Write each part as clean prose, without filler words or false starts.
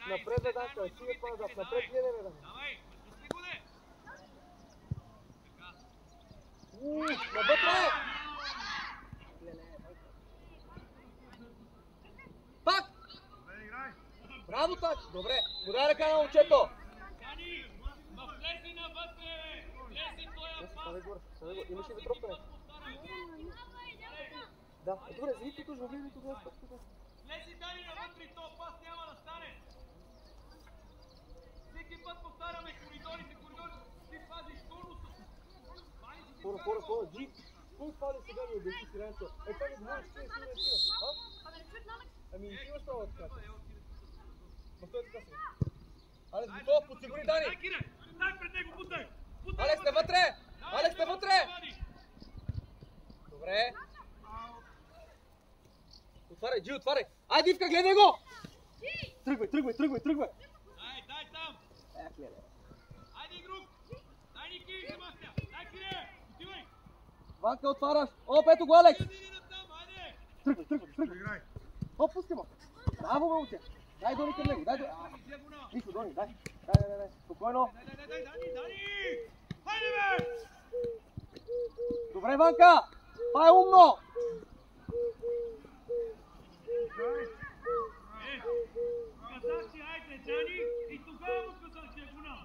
Напред, бе, Данка, стига това назад. Напред гледай, бе, Данка. Навътре! Пак! Браво, так! Добре, подай ръка на момчето! Имаш ли ветровка, не? Да, добре, зади тук, влизай тук. Влези, Дани, навътре и този пас няма да стане. Всеки път повтаряме коридорите. Ти пазиш тонуса. Хора, Джи, кой пали сега ми обясни си ранчо? Това не говориш, че не си ориентираш, а? Ами не си имаш право така. Ма той е така сега. Алекс, готов, подсигури Дани! Дай пред него, бутай! Алекс, навътре! Добре. Отваряй, Джи, отваряй! Айде, Ивка, гледай го! Тръгвай! Дай там! Айде, игрук! Дай Ники, Себастия! Дай Кире! Отивай! Ванка, отваряш! Оп, ето го, Алекс! Тръгвай! Оп, пусти му! Браво, момче! Дай Дони към него, дай Дони! Нищо, Дони, дай! Спокойно! Дай, Дани! Хайде, бе! Добре, Ванка! Това е умно! Казах ти, айде, Дани, и тогава му казах диагонал.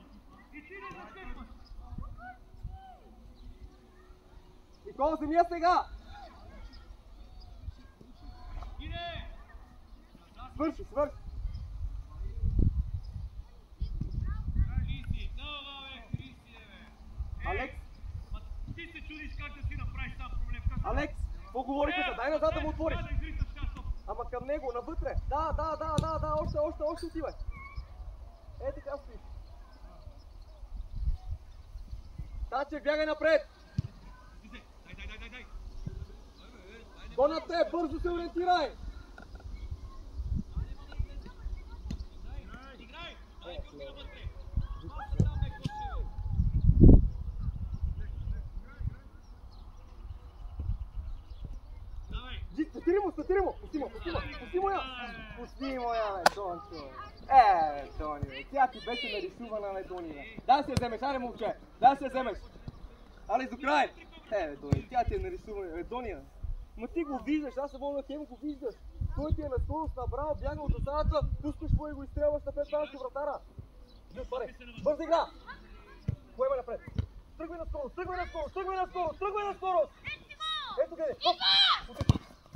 И ти не зачекваш. Никола, земя сега! Кире! Свърши! Криси, бе! Алекс! Ти се чудиш как да си направиш сам проблем. Алекс! Какво говорите за? Дай назад да му отвориш! Ама към него, навътре! Да, още отивай! Така стоиш! Тачев, бягай напред! Дай! Го на те, бързо се ориентирай! Играй! Статири му! Пусти му я, бе, Тончо! Тони, бе, тя ти беше нарисувана, бе, Тони, бе. Дай се вземеш, аре, момче! Алекс, до край! Бе, Тони, тя ти е нарисувана, бе, Тони, бе. Ма ти го виждаш, аз съм на хем го виждаш. Той ти е на скорост набрал, бяга от останата, пускаш му и го изстрелваш напред тази вратара. Бърза игра! Поемай напред! Тръгвай на скорост! Ето къде!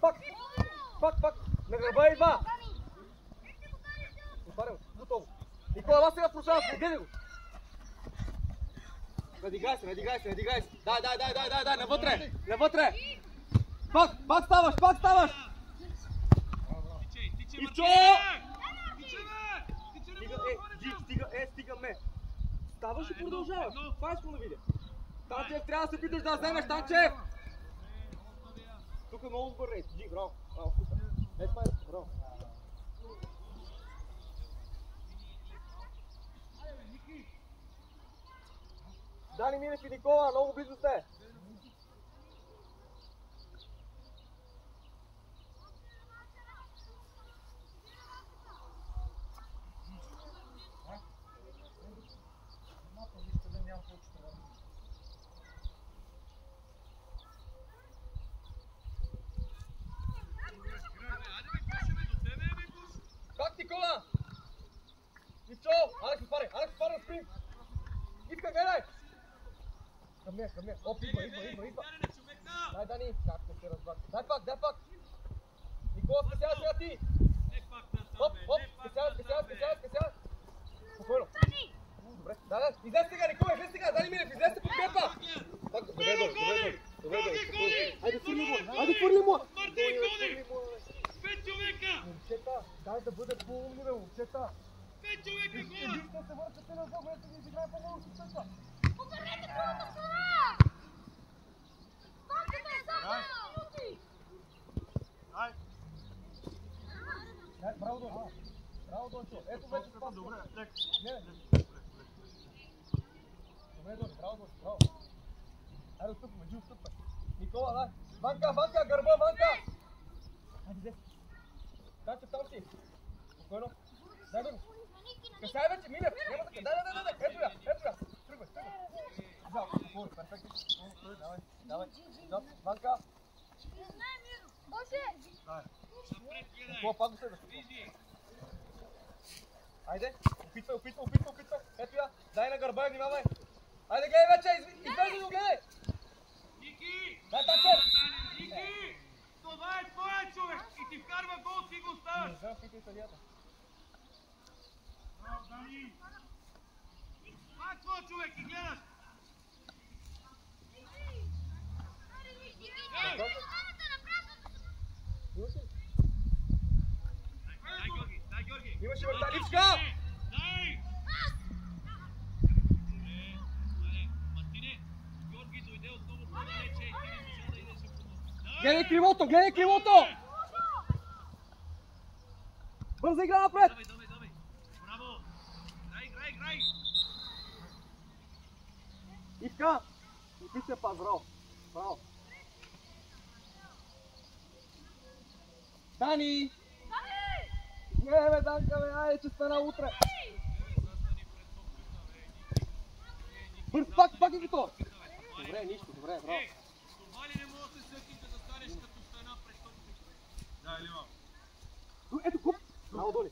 Пак! На гърба идва! Отварям, готово! Никола, аз сега прушаваш, не гледай го! Надигай се! Дай, навътре! Пак ставаш! Ивчо! Стига ме! Ставаш и продължаваш! Това искам да видя! Танчев, трябва да се питаш да вземеш, Танчев! Тук е много добър рейд. Джи, браво. Браво. Дани Милев и Никола, много близо сте. Как Никола? Ивчо! Алекс, отваряй на спринт! Ивка, гледай! Към нея. Оп, идва. Дай, Дани, как не се разбрах. Дай пак! Никола, спесява сега ти! Оп, спесява! Спокойно. Добре, да, излез сега, Никола, Дани Милев, излезте подкрепа! Добре. Айде, хвърли му! Момчета, дай да бъде по-умни, бе, момчета! 5 човека гола! Вижте се вършате на въглед да ви изиграе по-малко с пътя! Обърнете първата страна! Танката е само 2 минути! Браво, Дончо! Ето вече спас! Добре, браво! Айде, отстъпвай! Никола, дай! Ванка, гърба, Ванка! Айде, Танчев, там си! Спокойно! Дай го! Касай вече, Милев, няма така, дай, ето я, тръгвай. Жал, хубаво, перфектно, давай, Ванка. Какво пак го следваш? Айде, опитвай, ето я, дай на гърба, внимавай. Айде, гледай вече, изглеждай го, гледай. Ники! Дай таче! Ники! Това е твоя човек и ти вкарва гол, си го оставаш! Не знам, питай съдията. Браво, Дани! Това е твоя човек и гледаш! Дай, Георги! Имаше върта, Липска! Дай! Мартине, Георги дойде отново по-далече и ти не можа да идеш в помощ. Гледай кривото! Бърза игра напред! Давай! Браво! Играй! Ивка! Описай пас, браво! Дани! Не, бе, Данка, бе, айде, че стана утре! Бърз, пак и готов! Добре, нищо, добре, браво! Това ли не може да се сетите да станеш като стена през топката? Да, или ма? Ето, куп! Браво, Дони!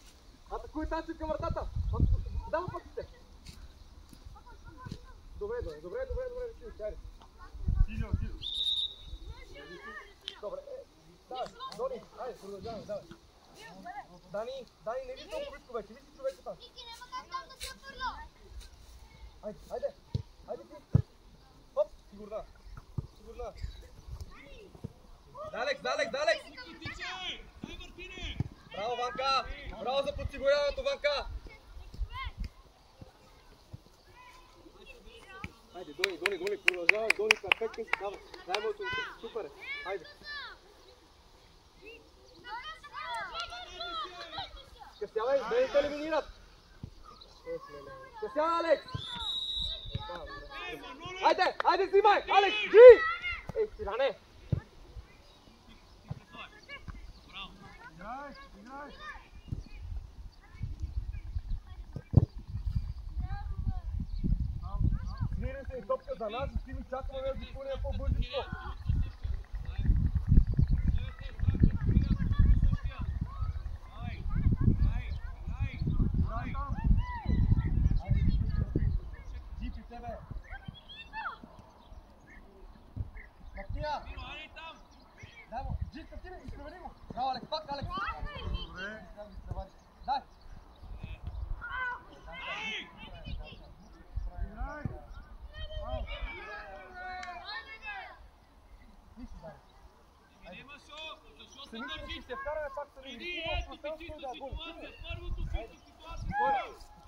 Атакуй танци към вратата! Дава пътите! Добре, айде! Сидо! Добре, давай, Дони, айде, продължаваме, давай! Дани, не виж толкова близко вече, виж човека там! Айде ти! Хоп, сигурна! Далекс! Тичай! Дай, Мартине! Браво, Ванка! Браво за подсигуряването, Ванка! Айде, Дони, продължавай, Дони, перфектен си, дай му супер, айде! Скъсявай, да не те елиминират! Скъсявай, Алекс! Айде, снимай! Алекс, ги! Ей, стиране! Играй! Смирен се и топка за нас и ти ми чакаме да изпълня по-бързичко. Джипи тебе! Мартия! Дай му! Джип, стига, изпревари го! Браво, Алекс, пак, Алекс! Добре! Дай! Ще вкараме пак с Преди ето ти чиста ситуация, първото чиста ситуация,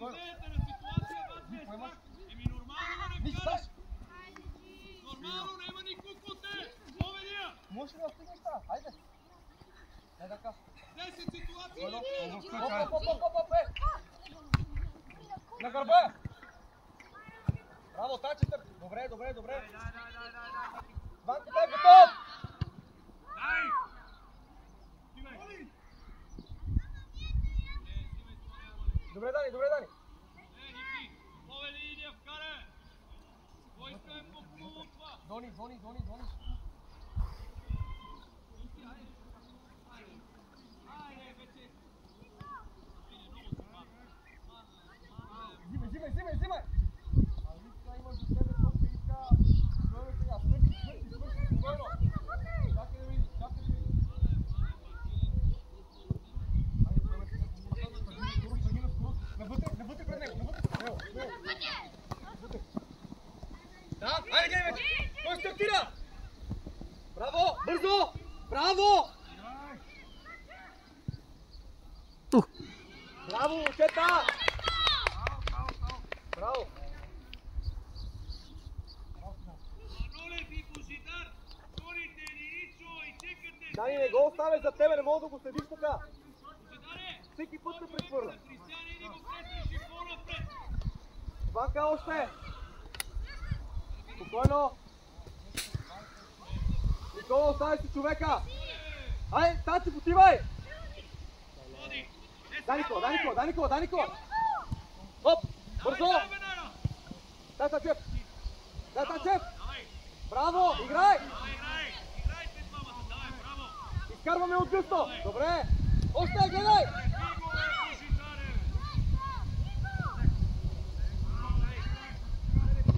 идеята на ситуация вас не е страх. Нормално да не вкараш. Нормално, няма никой коте. Поведия. Може ли да стигнеш това? Айде! Дай така! 10 ситуации. Оп! На гърба! Браво, тачите! Добре! Ванката е готов! Дай! Добре, Дани! Ники, поведи и да вкара. Кой иска е по-хубаво от това? Дони! Айде, вече. Взимай! Алиска, имаш за тебе топка, Иска! Дойде сега, свърши, спокойно! Чакай да видиш! Навътре пред него! Да, айде гледай вече! Кой стартира? Браво! Бързо! Браво! Браво, момчета! Браво! Дани, не го оставяй за тебе, не мога да го следиш така! Всеки път се прехвърля! Ванка още! Спокойно! Никола, оставяй си човека! Ай, Таци, потивай! Дай Никола! Оп! Бързо! Давай, Венера! Дай Танчев! Дай Танчев! Давай! Браво! Играй! Давай, играй! Играй след двамата! Давай, браво! Изкарваме от гъсто! Добре! Още, гледай! Фиго, Божидаре!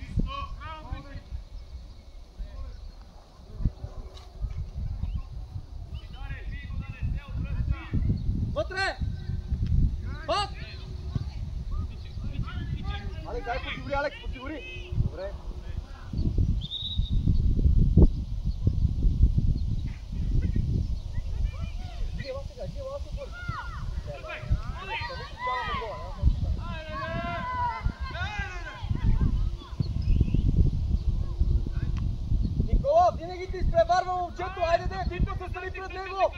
Чисто! Браво, Мики! Божидаре, Фиго, да не се отвръща! Вътре! Пак! Алекс, дай подсигури, Алекс, подсигури! Добре. Никола, винаги ти изпреварва момчето, айде да е, Тито се стани пред него!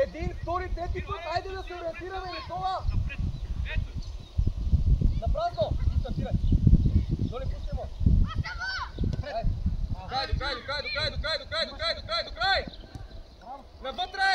Един, втори, трети път, айде да се ориентираме, Никола! Напразно! И стартирай! Доли, пусти му! До край! Навътре!